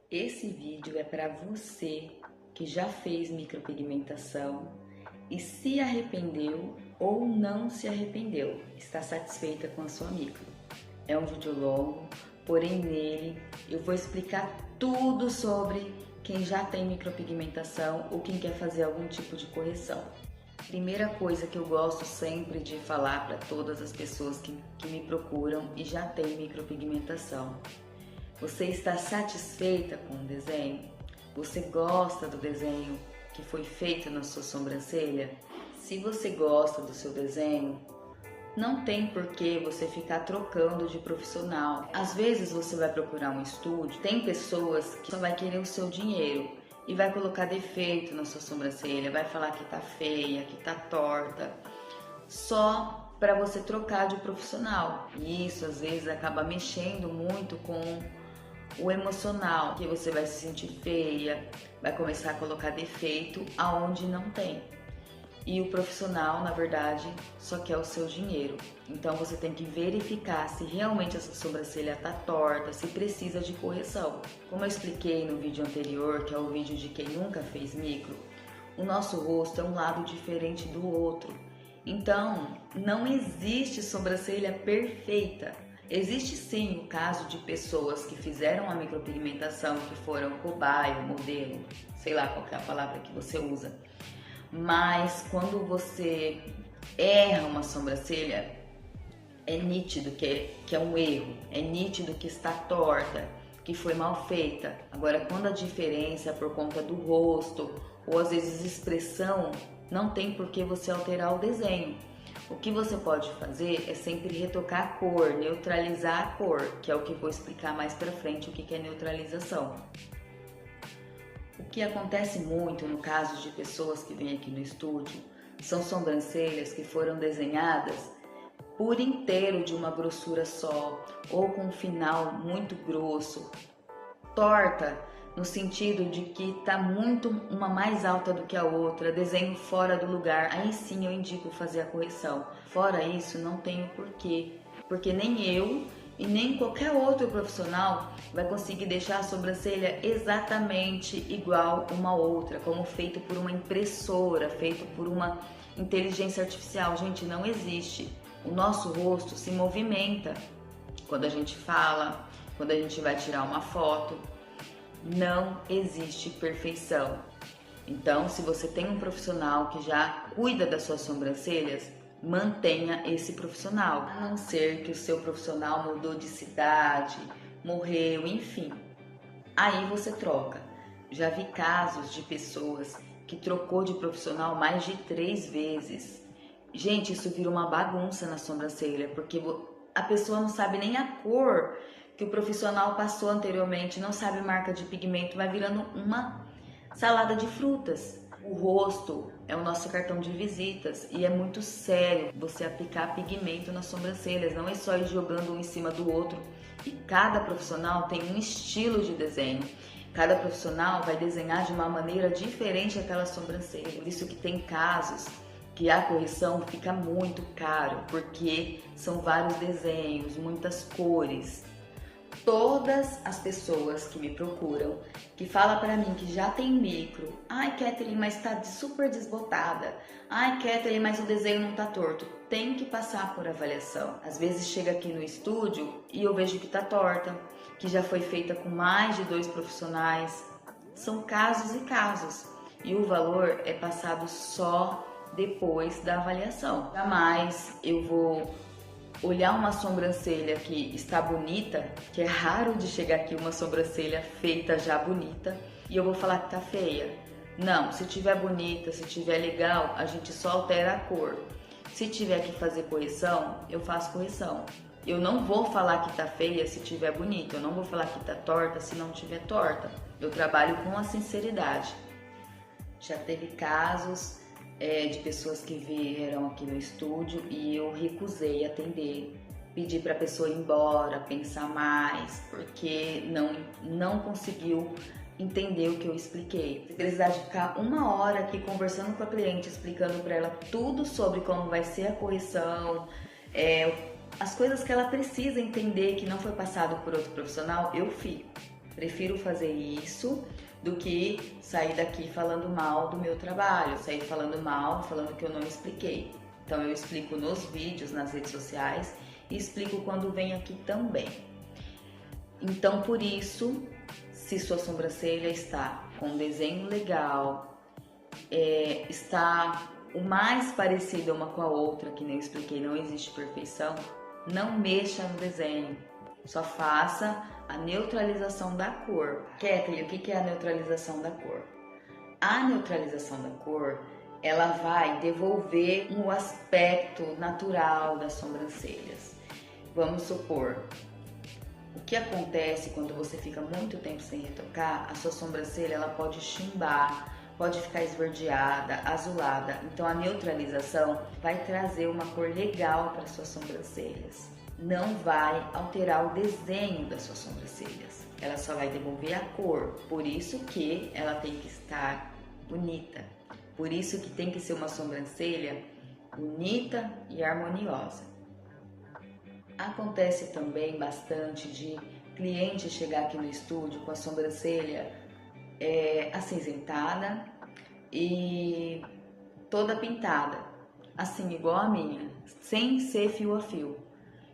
Esse vídeo é para você que já fez micropigmentação e se arrependeu ou não se arrependeu, está satisfeita com a sua micro. É um vídeo longo, porém nele eu vou explicar tudo sobre quem já tem micropigmentação ou quem quer fazer algum tipo de correção. Primeira coisa que eu gosto sempre de falar para todas as pessoas que me procuram e já têm micropigmentação. Você está satisfeita com o desenho? Você gosta do desenho que foi feito na sua sobrancelha? Se você gosta do seu desenho, não tem por que você ficar trocando de profissional. Às vezes você vai procurar um estúdio, tem pessoas que só vai querer o seu dinheiro e vai colocar defeito na sua sobrancelha, vai falar que tá feia, que tá torta, só para você trocar de profissional. E isso às vezes acaba mexendo muito com o emocional, que você vai se sentir feia, vai começar a colocar defeito aonde não tem. E o profissional, na verdade, só quer o seu dinheiro. Então você tem que verificar se realmente essa sobrancelha está torta, se precisa de correção. Como eu expliquei no vídeo anterior, que é o vídeo de quem nunca fez micro, o nosso rosto é um lado diferente do outro. Então, não existe sobrancelha perfeita. Existe sim o caso de pessoas que fizeram a micropigmentação, que foram cobaia, modelo, sei lá qual que é a palavra que você usa. Mas quando você erra uma sobrancelha, é nítido que é um erro, é nítido que está torta, que foi mal feita. Agora, quando a diferença é por conta do rosto, ou às vezes expressão, não tem por que você alterar o desenho. O que você pode fazer é sempre retocar a cor, neutralizar a cor, que é o que eu vou explicar mais pra frente o que é neutralização. O que acontece muito no caso de pessoas que vêm aqui no estúdio são sobrancelhas que foram desenhadas por inteiro de uma grossura só ou com um final muito grosso, torta no sentido de que está muito uma mais alta do que a outra, desenho fora do lugar, aí sim eu indico fazer a correção. Fora isso, não tenho porquê, porque nem eu e nem qualquer outro profissional vai conseguir deixar a sobrancelha exatamente igual uma outra, como feito por uma impressora, feito por uma inteligência artificial. Gente, não existe. O nosso rosto se movimenta quando a gente fala, quando a gente vai tirar uma foto. Não existe perfeição. Então, se você tem um profissional que já cuida das suas sobrancelhas, mantenha esse profissional, a não ser que o seu profissional mudou de cidade, morreu, enfim. Aí você troca. Já vi casos de pessoas que trocou de profissional mais de 3 vezes. Gente, isso vira uma bagunça na sobrancelha, porque a pessoa não sabe nem a cor que o profissional passou anteriormente, não sabe marca de pigmento, vai virando uma salada de frutas. O rosto é o nosso cartão de visitas e é muito sério você aplicar pigmento nas sobrancelhas, não é só ir jogando um em cima do outro. E cada profissional tem um estilo de desenho. Cada profissional vai desenhar de uma maneira diferente aquela sobrancelha. Por isso que tem casos que a correção fica muito caro, porque são vários desenhos, muitas cores. Todas as pessoas que me procuram, que falam pra mim que já tem micro, ai Kathleen, mas tá super desbotada, ai Kathleen, mas o desenho não tá torto, tem que passar por avaliação. Às vezes chega aqui no estúdio e eu vejo que tá torta, que já foi feita com mais de 2 profissionais. São casos e casos, e o valor é passado só depois da avaliação. Jamais eu vou olhar uma sobrancelha que está bonita, que é raro de chegar aqui uma sobrancelha feita já bonita, e eu vou falar que tá feia. Não, se tiver bonita, se tiver legal, a gente só altera a cor. Se tiver que fazer correção, eu faço correção. Eu não vou falar que tá feia se tiver bonita, eu não vou falar que tá torta se não tiver torta. Eu trabalho com a sinceridade. Já teve casos de pessoas que vieram aqui no estúdio e eu recusei atender, pedi para a pessoa ir embora, pensar mais, porque não conseguiu entender o que eu expliquei. Se precisar de ficar 1 hora aqui conversando com a cliente, explicando para ela tudo sobre como vai ser a correção, as coisas que ela precisa entender que não foi passado por outro profissional, eu fico. Prefiro fazer isso do que sair daqui falando mal do meu trabalho, sair falando mal, falando que eu não expliquei. Então eu explico nos vídeos, nas redes sociais e explico quando venho aqui também. Então por isso, se sua sobrancelha está com um desenho legal, está o mais parecida uma com a outra, que nem eu expliquei, não existe perfeição, não mexa no desenho, só faça a neutralização da cor. Kathleen, o que é a neutralização da cor? A neutralização da cor, ela vai devolver um aspecto natural das sobrancelhas. Vamos supor, o que acontece quando você fica muito tempo sem retocar, a sua sobrancelha ela pode chumbar, pode ficar esverdeada, azulada. Então a neutralização vai trazer uma cor legal para suas sobrancelhas. Não vai alterar o desenho das suas sobrancelhas. Ela só vai devolver a cor. Por isso que ela tem que estar bonita. Por isso que tem que ser uma sobrancelha bonita e harmoniosa. Acontece também bastante de cliente chegar aqui no estúdio com a sobrancelha acinzentada e toda pintada, assim igual a minha, sem ser fio a fio.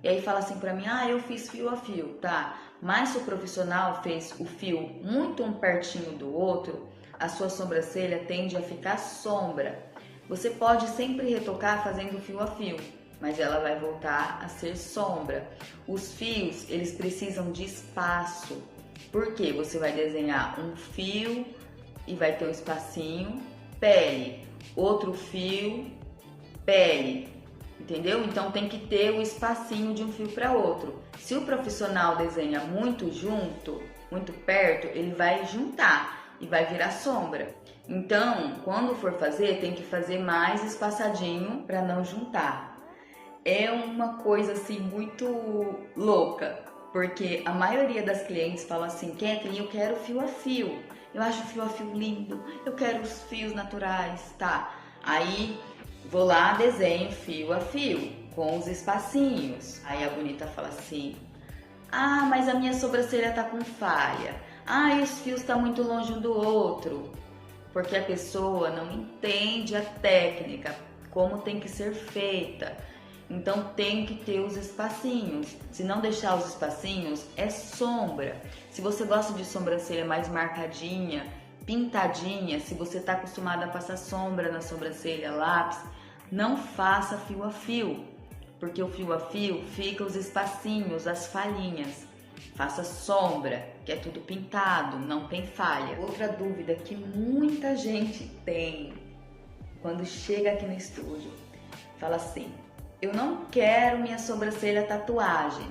E aí fala assim pra mim, eu fiz fio a fio, tá? Mas se o profissional fez o fio muito um pertinho do outro, a sua sobrancelha tende a ficar sombra. Você pode sempre retocar fazendo fio a fio, mas ela vai voltar a ser sombra. Os fios, eles precisam de espaço. Por quê? Você vai desenhar um fio e vai ter um espacinho, pele, outro fio, pele, entendeu? Então tem que ter o espacinho de um fio para outro. Se o profissional desenha muito junto, muito perto, ele vai juntar e vai virar sombra. Então, quando for fazer, tem que fazer mais espaçadinho para não juntar. É uma coisa assim muito louca, porque a maioria das clientes fala assim, Kathleen, eu quero fio a fio, eu acho fio a fio lindo, eu quero os fios naturais, tá? Aí vou lá, desenho fio a fio, com os espacinhos. Aí a bonita fala assim, mas a minha sobrancelha tá com falha, e os fios tá muito longe um do outro, porque a pessoa não entende a técnica, como tem que ser feita. Então tem que ter os espacinhos. Se não deixar os espacinhos, é sombra. Se você gosta de sobrancelha mais marcadinha, pintadinha, se você está acostumado a passar sombra na sobrancelha, lápis, não faça fio a fio, porque o fio a fio fica os espacinhos, as falhinhas. Faça sombra, que é tudo pintado, não tem falha. Outra dúvida que muita gente tem quando chega aqui no estúdio, fala assim, eu não quero minha sobrancelha tatuagem.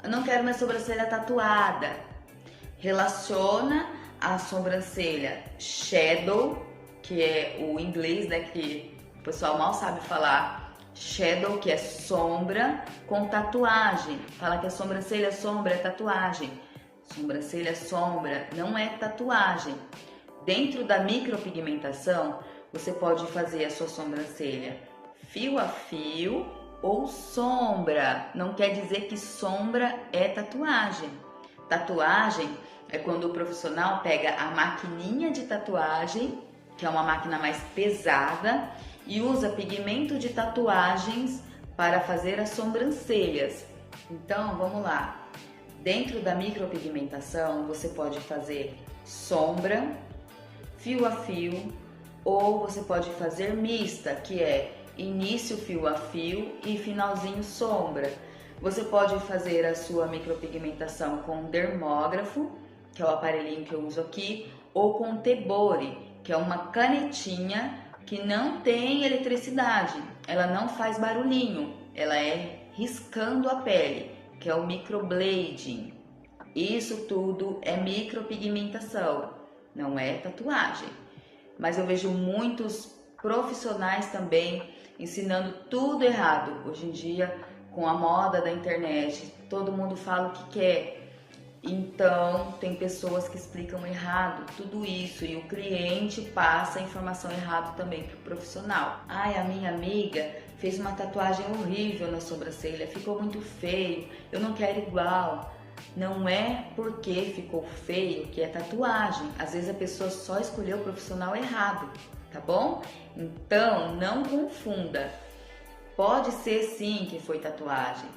Eu não quero minha sobrancelha tatuada. Relaciona a sobrancelha shadow, que é o inglês, né, que o pessoal mal sabe falar. Shadow, que é sombra, com tatuagem. Fala que a sobrancelha sombra é tatuagem. Sobrancelha sombra não é tatuagem. Dentro da micropigmentação, você pode fazer a sua sobrancelha fio a fio ou sombra. Não quer dizer que sombra é tatuagem. Tatuagem é quando o profissional pega a maquininha de tatuagem, que é uma máquina mais pesada, e usa pigmento de tatuagens para fazer as sobrancelhas. Então, vamos lá. Dentro da micropigmentação, você pode fazer sombra, fio a fio, ou você pode fazer mista, que é início fio a fio e finalzinho sombra. Você pode fazer a sua micropigmentação com dermógrafo, que é o aparelhinho que eu uso aqui, ou com tebore, que é uma canetinha que não tem eletricidade, ela não faz barulhinho, ela é riscando a pele, que é o microblading. Isso tudo é micropigmentação, não é tatuagem. Mas eu vejo muitos profissionais também ensinando tudo errado. Hoje em dia, com a moda da internet, todo mundo fala o que quer. Então, tem pessoas que explicam errado tudo isso e o cliente passa a informação errada também para o profissional. A minha amiga fez uma tatuagem horrível na sobrancelha, ficou muito feio, eu não quero igual. Não é porque ficou feio que é tatuagem. Às vezes a pessoa só escolheu o profissional errado, tá bom? Então não confunda. Pode ser sim que foi tatuagem,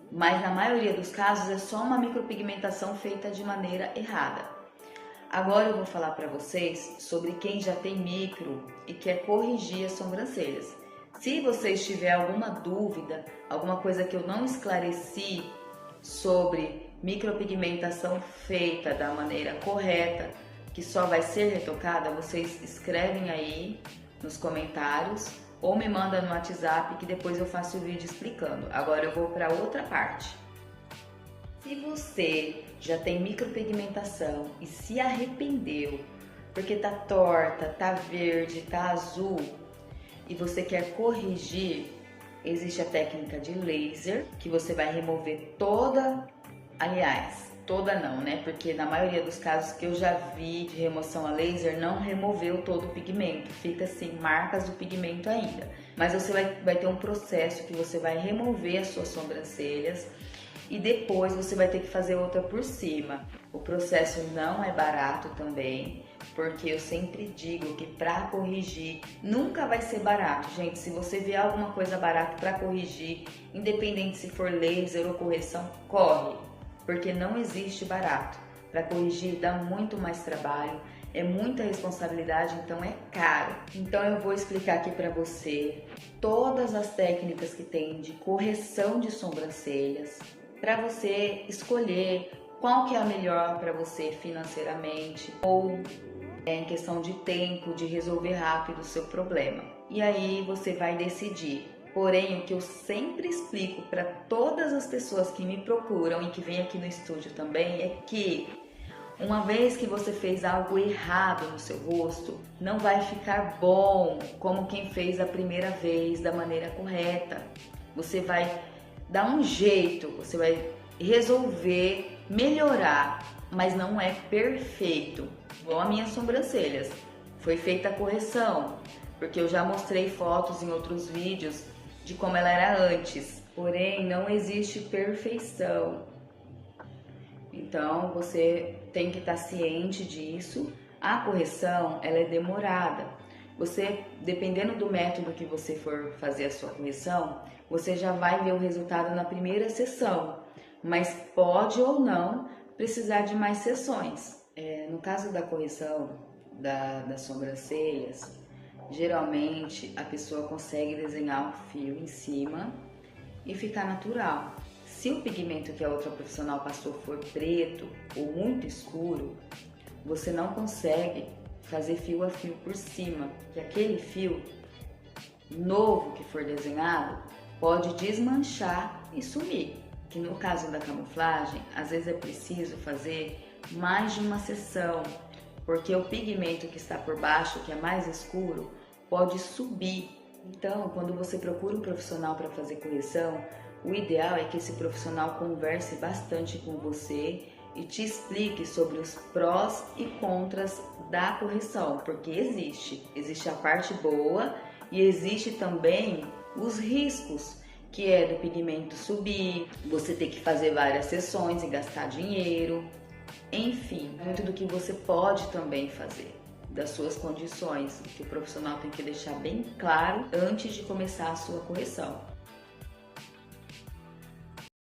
mas na maioria dos casos é só uma micropigmentação feita de maneira errada. Agora eu vou falar para vocês sobre quem já tem micro e quer corrigir as sobrancelhas. Se vocês tiverem alguma dúvida, alguma coisa que eu não esclareci sobre micropigmentação feita da maneira correta, que só vai ser retocada, vocês escrevem aí nos comentários ou me manda no WhatsApp que depois eu faço o vídeo explicando. Agora eu vou para outra parte. Se você já tem micropigmentação e se arrependeu porque tá torta, tá verde, tá azul e você quer corrigir, existe a técnica de laser que você vai remover toda, aliás, toda não, né? Porque na maioria dos casos que eu já vi de remoção a laser não removeu todo o pigmento, fica assim marcas do pigmento ainda. Mas você vai ter um processo que você vai remover as suas sobrancelhas e depois você vai ter que fazer outra por cima. O processo não é barato também, porque eu sempre digo que para corrigir nunca vai ser barato. Gente, se você vê alguma coisa barata para corrigir, independente se for laser ou correção, corre, porque não existe barato. Para corrigir dá muito mais trabalho, é muita responsabilidade, então é caro. Então eu vou explicar aqui para você todas as técnicas que tem de correção de sobrancelhas, para você escolher qual que é a melhor para você financeiramente ou em questão de tempo, de resolver rápido o seu problema. E aí você vai decidir. Porém, o que eu sempre explico para todas as pessoas que me procuram e que vêm aqui no estúdio também é que uma vez que você fez algo errado no seu rosto, não vai ficar bom como quem fez a primeira vez da maneira correta. Você vai dar um jeito, você vai resolver, melhorar, mas não é perfeito. Igual as minhas sobrancelhas, foi feita a correção, porque eu já mostrei fotos em outros vídeos de como ela era antes, porém não existe perfeição. Então você tem que estar ciente disso. A correção ela é demorada. Você, dependendo do método que você for fazer a sua correção, você já vai ver o resultado na primeira sessão, mas pode ou não precisar de mais sessões. No caso da correção das sobrancelhas, geralmente a pessoa consegue desenhar um fio em cima e ficar natural. Se o pigmento que a outra profissional passou for preto ou muito escuro, você não consegue fazer fio a fio por cima, que aquele fio novo que for desenhado pode desmanchar e sumir. Que no caso da camuflagem, às vezes é preciso fazer mais de uma sessão, porque o pigmento que está por baixo, que é mais escuro, pode subir. Então, quando você procura um profissional para fazer correção, o ideal é que esse profissional converse bastante com você e te explique sobre os prós e contras da correção, porque existe a parte boa e existe também os riscos, que é do pigmento subir, você ter que fazer várias sessões e gastar dinheiro, enfim, muito do que você pode também fazer, das suas condições, que o profissional tem que deixar bem claro antes de começar a sua correção.